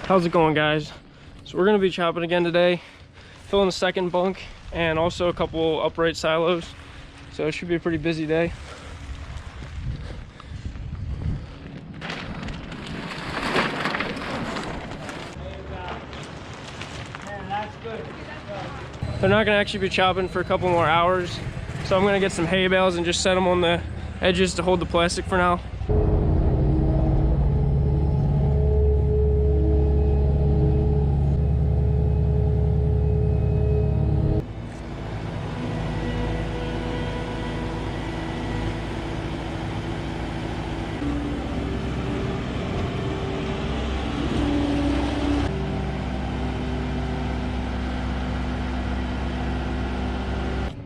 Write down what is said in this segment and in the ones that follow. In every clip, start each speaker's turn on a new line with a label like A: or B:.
A: How's it going, guys? So we're gonna be chopping again today, filling the second bunk and also a couple upright silos. So it should be a pretty busy day. They're not gonna actually be chopping for a couple more hours, so I'm gonna get some hay bales and just set them on the edges to hold the plastic for now.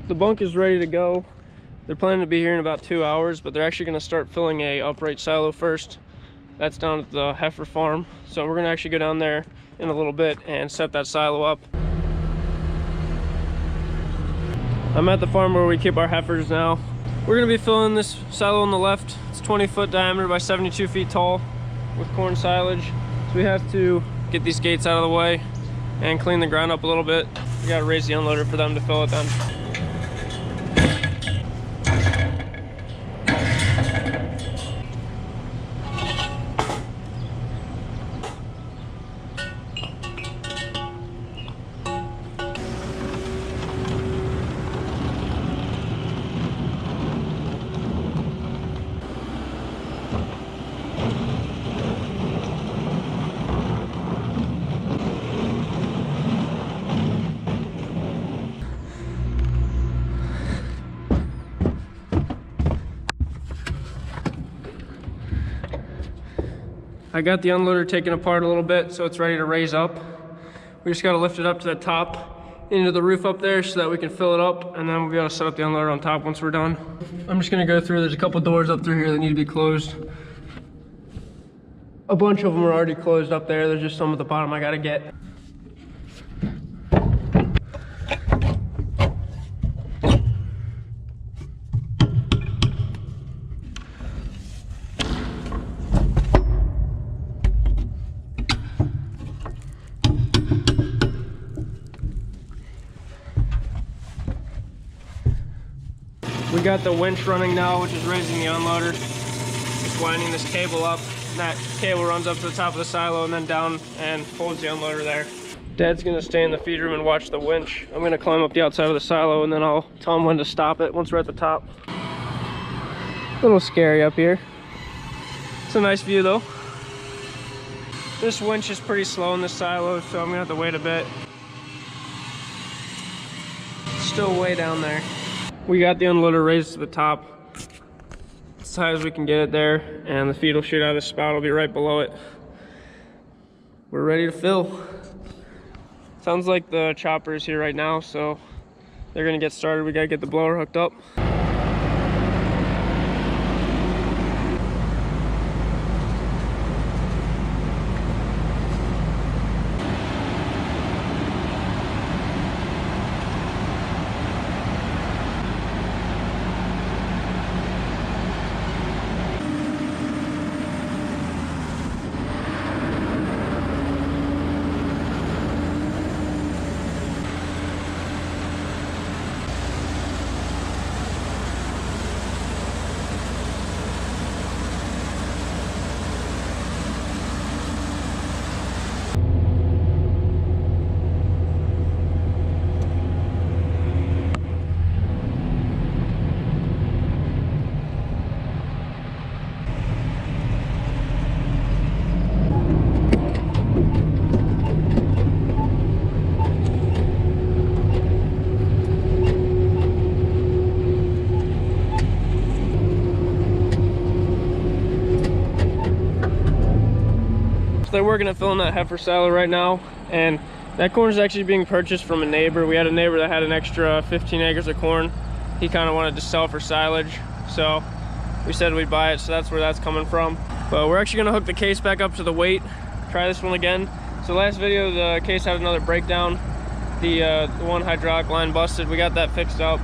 A: The bunk is ready to go. They're planning to be here in about 2 hours, but they're actually going to start filling a upright silo first. That's down at the heifer farm. So we're going to actually go down there in a little bit and set that silo up. I'm at the farm where we keep our heifers now. We're going to be filling this silo on the left. It's 20-foot diameter by 72 feet tall with corn silage. So we have to get these gates out of the way and clean the ground up a little bit. We got to raise the unloader for them to fill it then. I got the unloader taken apart a little bit so it's ready to raise up. We just got to lift it up to the top into the roof up there so that we can fill it up, and then we'll be able to set up the unloader on top once we're done. I'm just going to go through. There's a couple doors up through here that need to be closed. A bunch of them are already closed up there. There's just some at the bottom I got to get. We got the winch running now, which is raising the unloader. It's winding this cable up, and that cable runs up to the top of the silo and then down and holds the unloader there. Dad's gonna stay in the feed room and watch the winch. I'm gonna climb up the outside of the silo and then I'll tell him when to stop it once we're at the top. A little scary up here. It's a nice view though. This winch is pretty slow in this silo, so I'm gonna have to wait a bit. It's still way down there. We got the unloader raised to the top as high as we can get it there, and the feed will shoot out of the spout. It'll be right below it. We're ready to fill. Sounds like the chopper is here right now, so they're gonna get started. We gotta get the blower hooked up. They're working at filling that heifer silo right now, and that corn is actually being purchased from a neighbor. We had a neighbor that had an extra 15 acres of corn. He kind of wanted to sell for silage, so we said we'd buy it, so that's where that's coming from. But we're actually going to hook the case back up to the weight, try this one again. So last video the case had another breakdown. The one hydraulic line busted. We got that fixed up,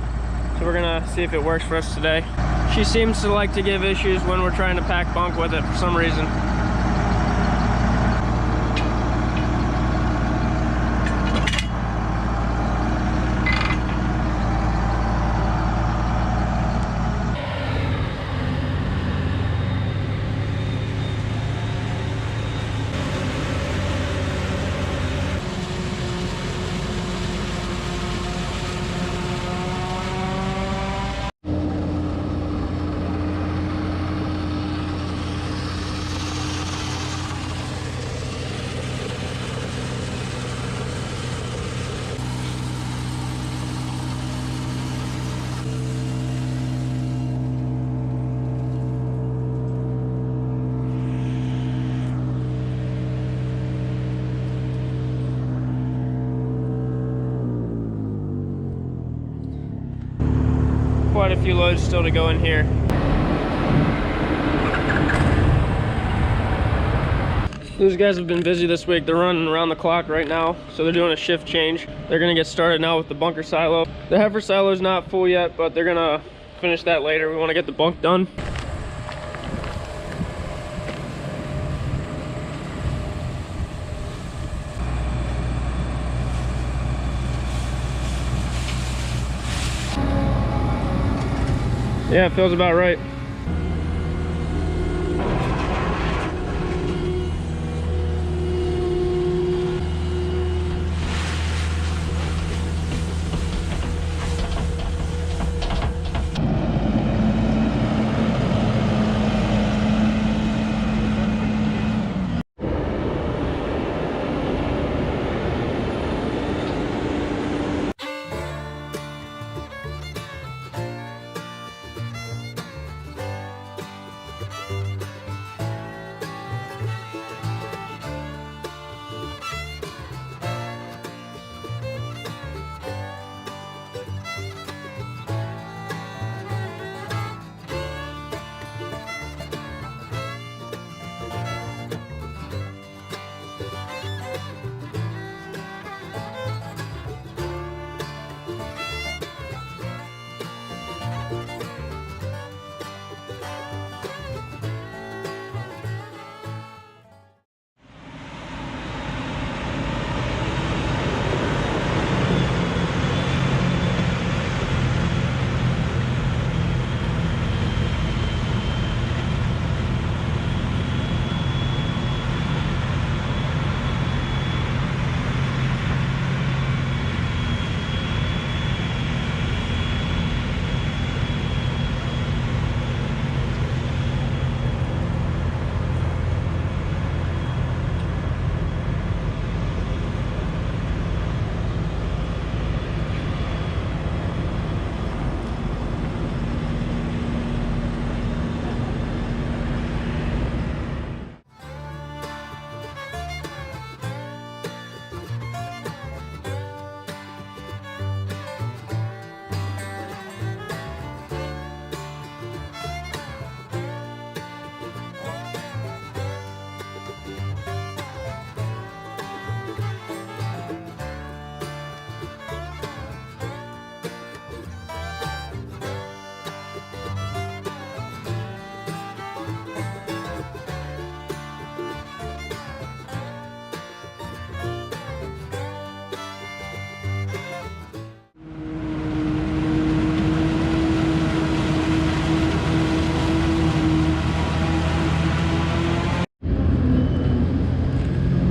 A: so we're gonna see if it works for us today. She seems to like to give issues when we're trying to pack bunk with it for some reason. quite a few loads still to go in here. These guys have been busy this week. They're running around the clock right now, so they're doing a shift change. They're gonna get started now with the bunker silo. The heifer silo is not full yet, but they're gonna finish that later. We want to get the bunk done. Yeah, it feels about right.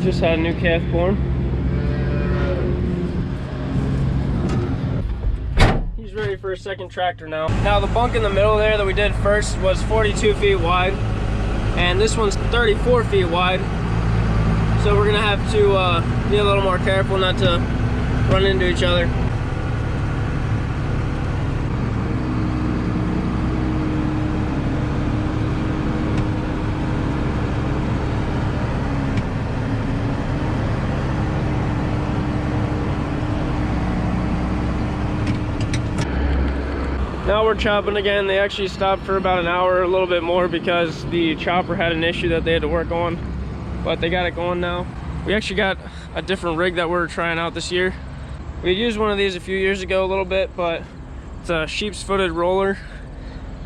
A: Just had a new calf born. He's ready for a second tractor now. Now the bunk in the middle there that we did first was 42 feet wide, and this one's 34 feet wide. So we're gonna have to be a little more careful not to run into each other. Now we're chopping again. They actually stopped for about an hour, a little bit more, because the chopper had an issue that they had to work on, but they got it going now. We actually got a different rig that we're trying out this year. We used one of these a few years ago a little bit, but it's a sheep's footed roller,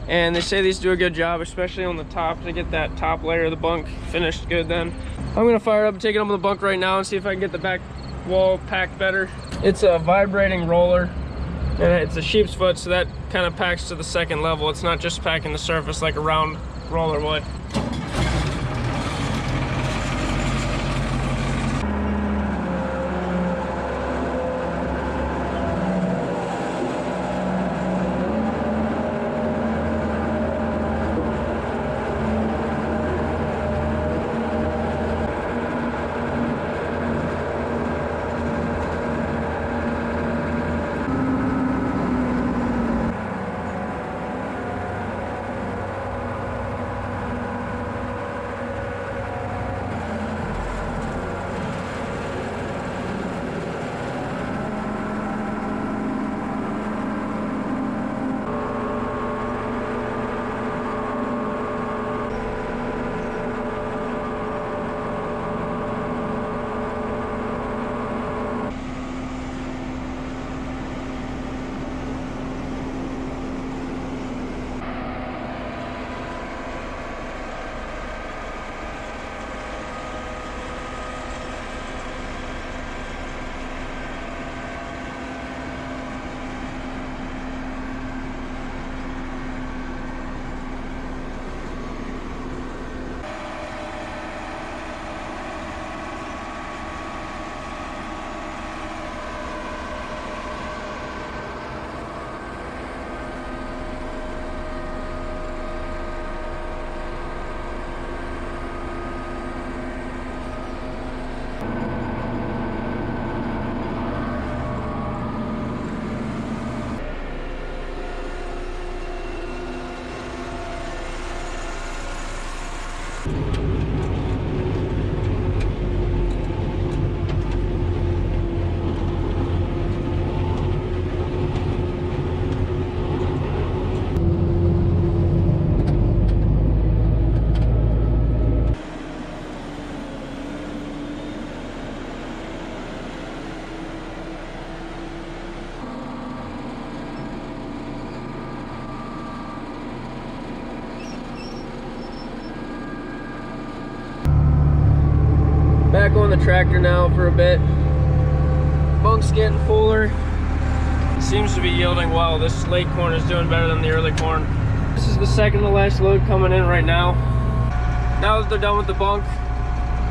A: and they say these do a good job, especially on the top, to get that top layer of the bunk finished good. Then I'm gonna fire it up and take it up on the bunk right now and see if I can get the back wall packed better. It's a vibrating roller, and it's a sheep's foot, so that kind of packs to the second level. It's not just packing the surface like a round roller would. on the tractor now for a bit. Bunk's getting fuller. It seems to be yielding well. This late corn is doing better than the early corn. This is the second to last load coming in right now. Now that they're done with the bunk,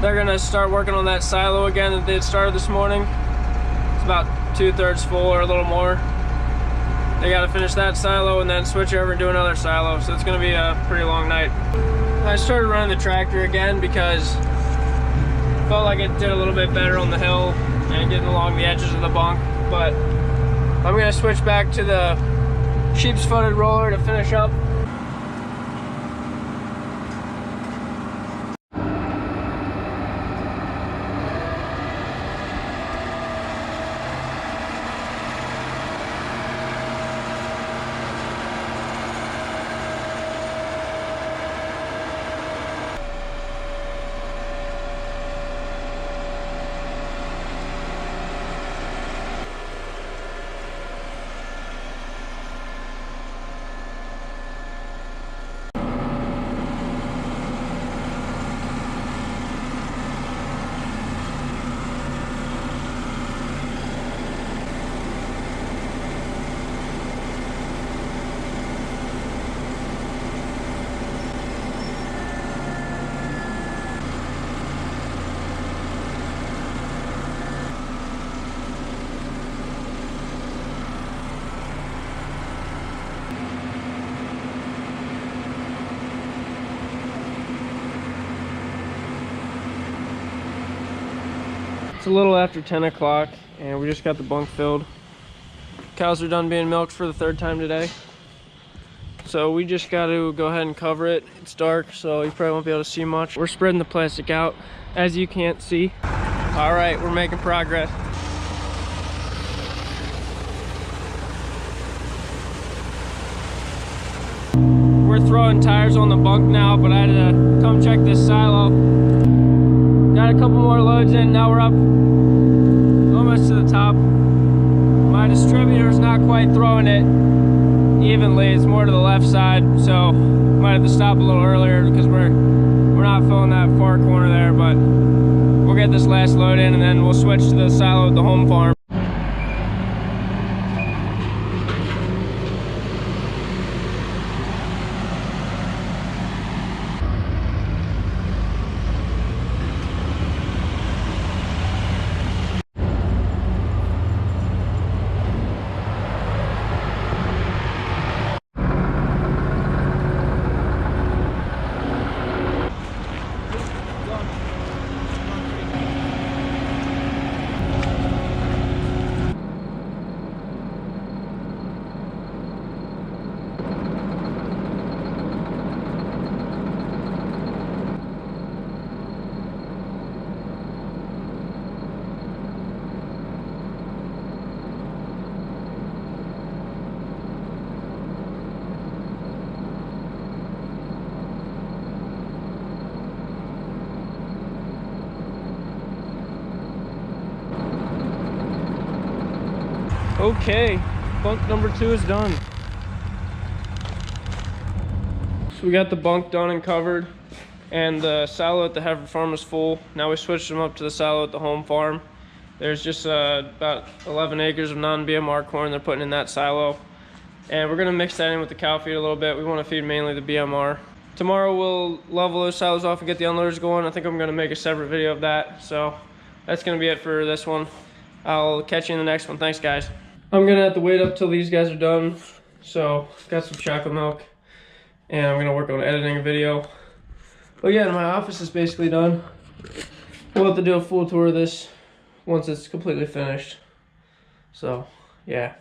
A: they're gonna start working on that silo again that they had started this morning. It's about 2/3 full or a little more. They gotta finish that silo and then switch over and do another silo. So it's gonna be a pretty long night. I started running the tractor again because I felt like it did a little bit better on the hill and getting along the edges of the bunk. But I'm gonna switch back to the sheep's footed roller to finish up. It's a little after 10 o'clock and we just got the bunk filled. Cows are done being milked for the 3rd time today. So we just got to go ahead and cover it. It's dark, so you probably won't be able to see much. We're spreading the plastic out, as you can't see. All right, we're making progress. We're throwing tires on the bunk now, but I had to come check this silo. Got a couple more loads in, now we're up almost to the top. My distributor's not quite throwing it evenly, it's more to the left side, so might have to stop a little earlier because we're not filling that far corner there, but we'll get this last load in and then we'll switch to the silo at the home farm. Okay, bunk number 2 is done. So we got the bunk done and covered, and the silo at the heifer farm is full. Now we switched them up to the silo at the home farm. There's just about 11 acres of non-BMR corn they're putting in that silo. And we're gonna mix that in with the cow feed a little bit. We wanna feed mainly the BMR. Tomorrow we'll level those silos off and get the unloaders going. I think I'm gonna make a separate video of that. So that's gonna be it for this one. I'll catch you in the next one. Thanks, guys. I'm gonna have to wait up till these guys are done. So got some chocolate milk and I'm gonna work on editing a video. But yeah, my office is basically done. We'll have to do a full tour of this once it's completely finished. So yeah.